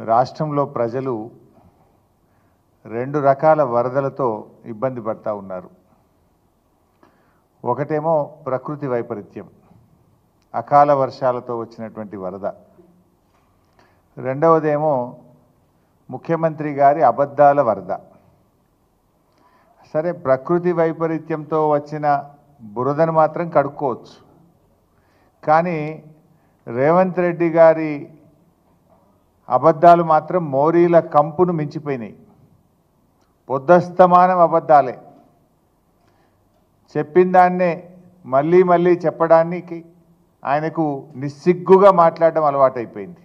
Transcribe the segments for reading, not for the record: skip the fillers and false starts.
రాష్ట్రంలో ప్రజలు రెండు రకాల వరదలతో ఇబ్బంది పడతా ఉన్నారు. ఒకటేమో ప్రకృతి వైపరీత్యం, అకాల వర్షాలతో వచ్చినటువంటి వరద. రెండవదేమో ముఖ్యమంత్రి గారి అబద్ధాల వరద. సరే, ప్రకృతి వైపరీత్యంతో వచ్చిన బురదను మాత్రం కడుక్కోవచ్చు, కానీ రేవంత్ రెడ్డి గారి అబద్ధాలు మాత్రం మోరీల కంపును మించిపోయినాయి. పొద్దస్తమానం అబద్ధాలే. చెప్పిన దాన్నే మళ్ళీ మళ్ళీ చెప్పడానికి ఆయనకు నిస్సిగ్గుగా మాట్లాడడం అలవాటైపోయింది.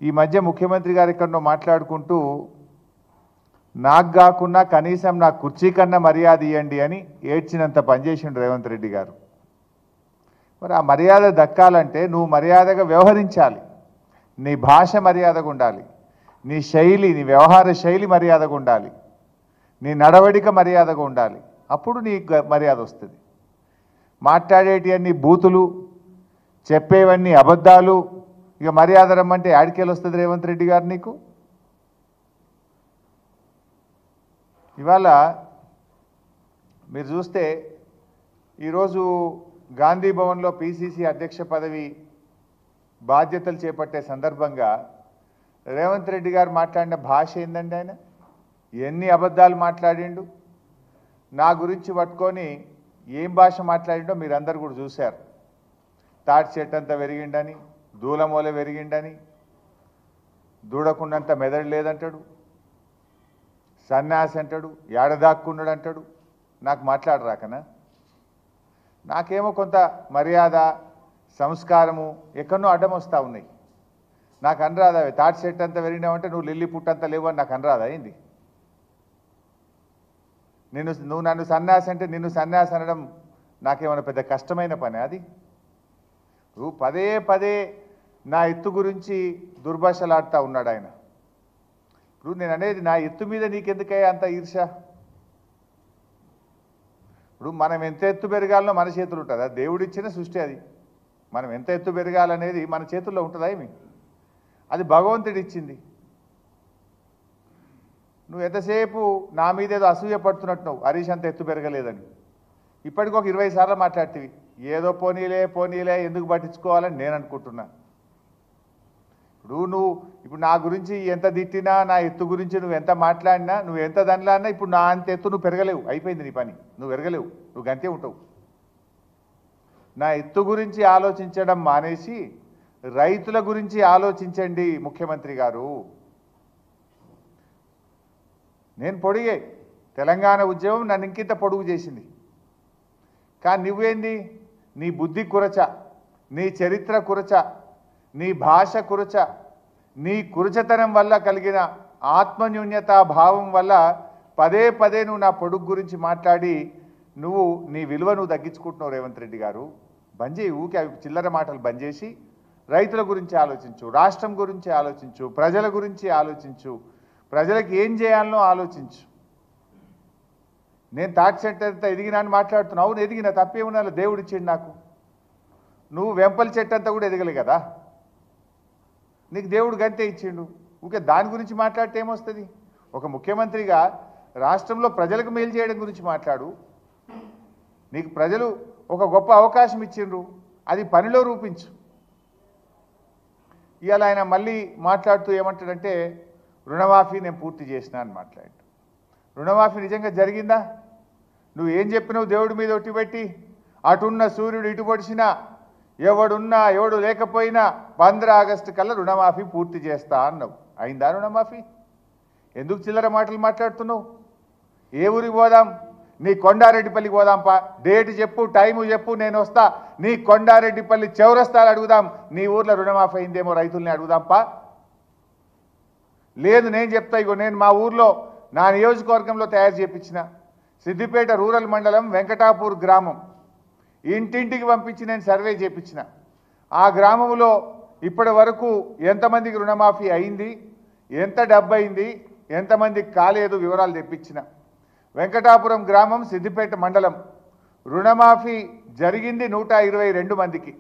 ఈ మధ్య ముఖ్యమంత్రి గారు ఎక్కడో మాట్లాడుకుంటూ నాకు కాకున్నా కనీసం నా కుర్చీ కన్నా మర్యాద ఇవ్వండి అని ఏడ్చినంత పనిచేసిండు రేవంత్ రెడ్డి గారు. మరి ఆ మర్యాద దక్కాలంటే నువ్వు మర్యాదగా వ్యవహరించాలి. నీ భాష మర్యాదగా ఉండాలి, నీ శైలి, నీ వ్యవహార శైలి మర్యాదగా ఉండాలి, నీ నడవడిక మర్యాదగా ఉండాలి. అప్పుడు నీ మర్యాద వస్తుంది. మాట్లాడేటివన్నీ బూతులు, చెప్పేవన్నీ అబద్ధాలు, ఇక మర్యాద రమ్మంటే ఆడికేలు వస్తుంది రేవంత్ రెడ్డి గారు నీకు? ఇవాళ మీరు చూస్తే ఈరోజు గాంధీ భవన్లో పిసిసి అధ్యక్ష పదవి బాధ్యతలు చేపట్టే సందర్భంగా రేవంత్ రెడ్డి గారు మాట్లాడిన భాష ఏందండి? ఆయన ఎన్ని అబద్ధాలు మాట్లాడిండు. నా గురించి పట్టుకొని ఏం భాష మాట్లాడిండో మీరందరూ కూడా చూశారు. తాటి చెట్టు అంతా పెరిగిండని, దూలమూల పెరిగిండని, దూడకున్నంత మెదడు లేదంటాడు, సన్యాసి అంటాడు, ఏడదాక్కున్నాడు అంటాడు. నాకు మాట్లాడరాకనా? నాకేమో కొంత మర్యాద, సంస్కారము ఎక్కడో అడ్డం వస్తూ ఉన్నాయి. నాకు అనరాదా? తాటి చెట్టు అంతా పెరిగినావంటే నువ్వు లిల్లీ పుట్టంతా లేవు అని నాకు అనరాదా? ఏంది నువ్వు నన్ను సన్యాసి అంటే నిన్ను సన్యాసి అనడం నాకేమైనా పెద్ద కష్టమైన పని? అది నువ్వు పదే పదే నా ఎత్తు గురించి దుర్భాషలాడుతూ ఉన్నాడు ఆయన. ఇప్పుడు నేను అనేది, నా ఎత్తు మీద నీకెందుకయ్యా అంత ఈర్ష? ఇప్పుడు మనం ఎంత ఎత్తు పెరగాలనో మన చేతులు ఉంటుందా? దేవుడిచ్చిన సృష్టి అది. మనం ఎంత ఎత్తు పెరగాలనేది మన చేతుల్లో ఉంటుందా? ఏమి అది భగవంతుడు ఇచ్చింది. నువ్వు ఎంతసేపు నా మీద ఏదో అసూయ పడుతున్నట్టున్నావు, హరీష్ అంత ఎత్తు పెరగలేదని. ఇప్పటికి ఒక 20 సార్లు మాట్లాడుతీవి. ఏదో పోనీలే పోనీలే ఎందుకు పట్టించుకోవాలని నేను అనుకుంటున్నా. ఇప్పుడు నా గురించి ఎంత తిట్టినా, నా ఎత్తు గురించి నువ్వు ఎంత మాట్లాడినా, నువ్వు ఎంత దానిలాడినా ఇప్పుడు నా అంత ఎత్తు నువ్వు పెరగలేవు. అయిపోయింది నీ పని, నువ్వు పెరగలేవు, నువ్వు గంతే ఉంటావు. నా ఎత్తు గురించి ఆలోచించడం మానేసి రైతుల గురించి ఆలోచించండి ముఖ్యమంత్రి గారు. నేను పొడిగే తెలంగాణ ఉద్యమం నన్ను ఇంకింత పొడుగు చేసింది. కానీ నువ్వేంది? నీ బుద్ధి కురచ, నీ చరిత్ర కురచ, నీ భాష కురచ, నీ కురచతనం వల్ల కలిగిన ఆత్మన్యూన్యత భావం వల్ల పదే పదే నువ్వు నా పొడుగు గురించి మాట్లాడి నువ్వు నీ విలువ నువ్వు తగ్గించుకుంటున్నావు. రేవంత్ రెడ్డి గారు బంద్ చేయి, ఊకే అవి చిల్లర మాటలు బంద్ చేసి రైతుల గురించి ఆలోచించు, రాష్ట్రం గురించి ఆలోచించు, ప్రజల గురించి ఆలోచించు, ప్రజలకు ఏం చేయాలనో ఆలోచించు. నేను తాటి చెట్టు అంతా ఎదిగినా అని మాట్లాడుతున్నావు. అవును, ఎదిగిన, తప్పేమున్నా? దేవుడు ఇచ్చిండు నాకు. నువ్వు వెంపల చెట్టు అంతా కూడా ఎదగలే కదా, నీకు దేవుడు గంతే ఇచ్చిండు. ఊకే దాని గురించి మాట్లాడితే ఏమొస్తుంది? ఒక ముఖ్యమంత్రిగా రాష్ట్రంలో ప్రజలకు మేలు చేయడం గురించి మాట్లాడు. నీకు ప్రజలు ఒక గొప్ప అవకాశం ఇచ్చిండ్రు, అది పనిలో రూపించు. ఇవాళ ఆయన మళ్ళీ మాట్లాడుతూ ఏమంటాడంటే రుణమాఫీ నేను పూర్తి చేసినా అని మాట్లాడు. రుణమాఫీ నిజంగా జరిగిందా? నువ్వు ఏం చెప్పినావు? దేవుడి మీద ఒట్టి పెట్టి అటున్న సూర్యుడు ఇటు పొడిచినా, ఎవడున్నా ఎవడు లేకపోయినా 15 ఆగస్టు కల్లా రుణమాఫీ పూర్తి చేస్తా అన్నావు. అయిందా రుణమాఫీ? ఎందుకు చిల్లర మాటలు మాట్లాడుతున్నావు? ఏ ఊరికి పోదాం? నీ కొండారెడ్డిపల్లికి పోదాంపా. డేట్ చెప్పు, టైము చెప్పు, నేను వస్తా. నీ కొండారెడ్డిపల్లి చౌరస్తాలు అడుగుదాం. నీ ఊర్లో రుణమాఫీ అయిందేమో రైతుల్ని అడుగుదాంపా. లేదు, నేను చెప్తా. ఇగో నేను మా ఊర్లో నా నియోజకవర్గంలో తయారు చేయించిన సిద్దిపేట రూరల్ మండలం వెంకటాపూర్ గ్రామం ఇంటింటికి పంపించి నేను సర్వే చేయించిన. ఆ గ్రామంలో ఇప్పటి వరకు ఎంతమందికి రుణమాఫీ అయింది, ఎంత డబ్బు అయింది, ఎంతమందికి కాలేదు వివరాలు తెప్పించిన. వెంకటాపురం గ్రామం, సిద్దిపేట మండలం రుణమాఫీ జరిగింది 122 మందికి,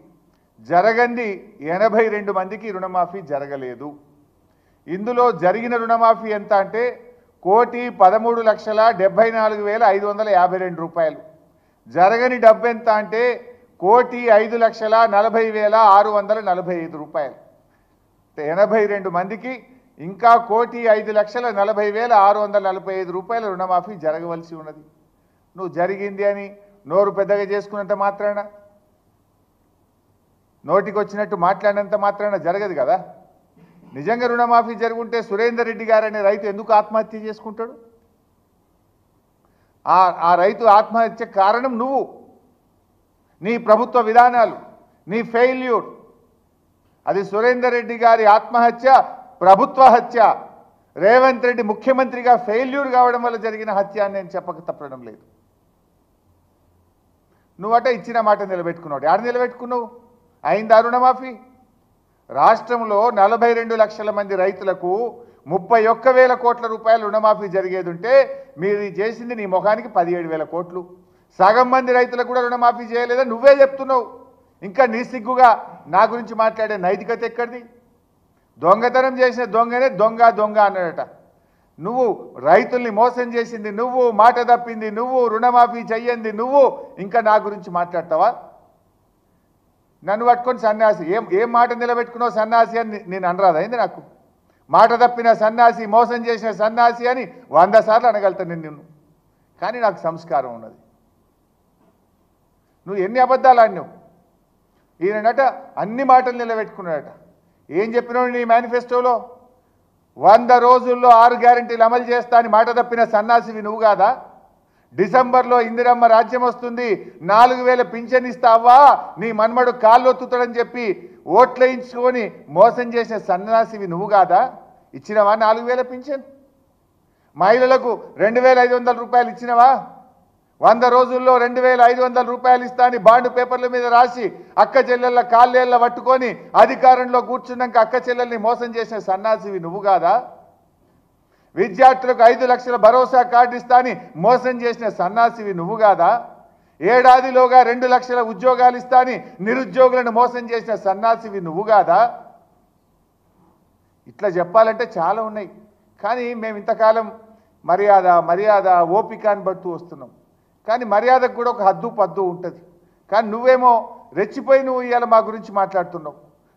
జరగంది 82 మందికి రుణమాఫీ జరగలేదు. ఇందులో జరిగిన రుణమాఫీ ఎంత అంటే 1,13,74,552 రూపాయలు. జరగని డబ్బు ఎంత అంటే 1,05,40,645 రూపాయలు. 82 మందికి ఇంకా 1,05,40,645 రూపాయల రుణమాఫీ జరగవలసి ఉన్నది. నువ్వు జరిగింది అని నోరు పెద్దగా చేసుకున్నంత మాత్రాన, నోటికి వచ్చినట్టు మాట్లాడినంత మాత్రాన జరగదు కదా. నిజంగా రుణమాఫీ జరుగుంటే సురేందర్ రెడ్డి గారు అనే రైతు ఎందుకు ఆత్మహత్య చేసుకుంటాడు? ఆ రైతు ఆత్మహత్య కారణం నువ్వు, నీ ప్రభుత్వ విధానాలు, నీ ఫెయిల్యూర్. అది సురేందర్ రెడ్డి గారి ఆత్మహత్య ప్రభుత్వ హత్య. రేవంత్ రెడ్డి ముఖ్యమంత్రిగా ఫెయిల్యూర్ కావడం వల్ల జరిగిన హత్య అని నేను చెప్పక తప్పడం లేదు. నువ్వట ఇచ్చిన మాట నిలబెట్టుకున్నావు. యాడ నిలబెట్టుకున్నావు? అయిందా రుణమాఫీ? రాష్ట్రంలో 42 లక్షల మంది రైతులకు 31,000 కోట్ల రూపాయల రుణమాఫీ జరిగేది ఉంటే మీరు చేసింది నీ ముఖానికి 17,000 కోట్లు. సగం మంది రైతులకు కూడా రుణమాఫీ చేయలేదా నువ్వే చెప్తున్నావు. ఇంకా నీ సిగ్గుగా నా గురించి మాట్లాడే నైతికత ఎక్కడిది? దొంగతనం చేసిన దొంగనే దొంగ దొంగ అన్నాడట. నువ్వు రైతుల్ని మోసం చేసింది నువ్వు, మాట తప్పింది నువ్వు, రుణమాఫీ చెయ్యంది నువ్వు, ఇంకా నా గురించి మాట్లాడతావా? నన్ను పట్టుకొని సన్యాసి, ఏం మాట నిలబెట్టుకున్నావు సన్యాసి అని నేను అనరాదైంది. నాకు మాట తప్పిన సన్యాసి, మోసం చేసిన సన్యాసి అని 100 సార్లు అనగలుగుతాను నిన్ను. కానీ నాకు సంస్కారం ఉన్నది. నువ్వు ఎన్ని అబద్ధాలు ఆడినావు. ఈయనట అన్ని మాటలు నిలబెట్టుకున్నాడట. ఏం చెప్పినావు నీ మేనిఫెస్టోలో? 100 రోజుల్లో 6 గ్యారెంటీలు అమలు చేస్తా అని మాట తప్పిన సన్నాసివి నువ్వు కాదా? డిసెంబర్లో ఇందిరమ్మ రాజ్యం వస్తుంది, 4,000 పింఛన్ ఇస్తావా, నీ మన్మడు కాళ్ళు ఒత్తుతాడని చెప్పి ఓట్లేయించుకొని మోసం చేసిన సన్నాసివి నువ్వు కాదా? ఇచ్చినవా 4,000 పింఛన్? మహిళలకు 2,500 రూపాయలు ఇచ్చినవా? 100 రోజుల్లో 2,500 రూపాయలు ఇస్తా అని బాండ్ పేపర్ల మీద రాసి అక్క చెల్లెళ్ళ కాళ్ళేళ్ళ పట్టుకొని అధికారంలో కూర్చున్నాక అక్క చెల్లెల్ని మోసం చేసిన సన్నాసివి నువ్వు కాదా? విద్యార్థులకు 5 లక్షల భరోసా కార్డు ఇస్తా అని మోసం చేసిన సన్నాసివి నువ్వు కాదా? ఏడాదిలోగా 2 లక్షల ఉద్యోగాలు ఇస్తా అని నిరుద్యోగులను మోసం చేసిన సన్నాసివి నువ్వు కాదా? ఇట్లా చెప్పాలంటే చాలా ఉన్నాయి. కానీ మేము ఇంతకాలం మర్యాద ఓపిక అని పడుతూ వస్తున్నాం. కానీ మర్యాదకు కూడా ఒక హద్దు పద్దు ఉంటుంది. కానీ నువ్వేమో రెచ్చిపోయి నువ్వు ఇవాళ మా గురించి మాట్లాడుతున్నావు.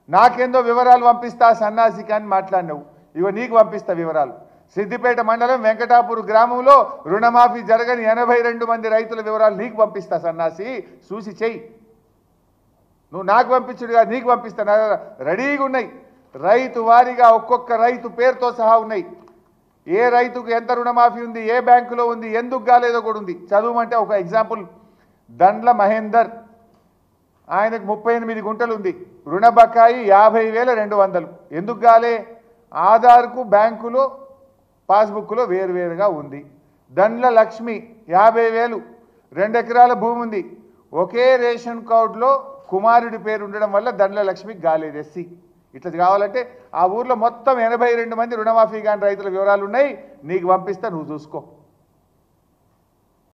నాకేందో వివరాలు పంపిస్తా సన్నాసికి అని మాట్లాడినావు. ఇవో నీకు పంపిస్తా వివరాలు. సిద్దిపేట మండలం వెంకటాపూర్ గ్రామంలో రుణమాఫీ జరగని 82 మంది రైతుల వివరాలు నీకు పంపిస్తా సన్నాసి, చూసి చెయ్యి. నువ్వు నాకు పంపించుడు కాదు, నీకు పంపిస్తా. రెడీగా ఉన్నాయి. రైతు వారీగా ఒక్కొక్క రైతు పేరుతో సహా ఉన్నాయి. ఏ రైతుకు ఎంత రుణమాఫీ ఉంది, ఏ బ్యాంకులో ఉంది, ఎందుకు కాలేదో కూడా ఉంది. చదువుమంటే ఒక ఎగ్జాంపుల్, దండ్ల మహేందర్, ఆయనకు 38 గుంటలు ఉంది, రుణ బకాయి 50,200. ఎందుకు కాలే? ఆధార్కు బ్యాంకులో పాస్బుక్లో వేరువేరుగా ఉంది. దండ్ల లక్ష్మి 50,000, 2 ఎకరాల భూమి ఉంది. ఒకే రేషన్ కార్డులో కుమారుడి పేరు ఉండడం వల్ల దండ్ల లక్ష్మికి కాలేదు ఎస్సీ. ఇట్లా కావాలంటే ఆ ఊర్లో మొత్తం 82 మంది రుణమాఫీ కాని రైతుల వివరాలు ఉన్నాయి, నీకు పంపిస్తా, నువ్వు చూసుకో.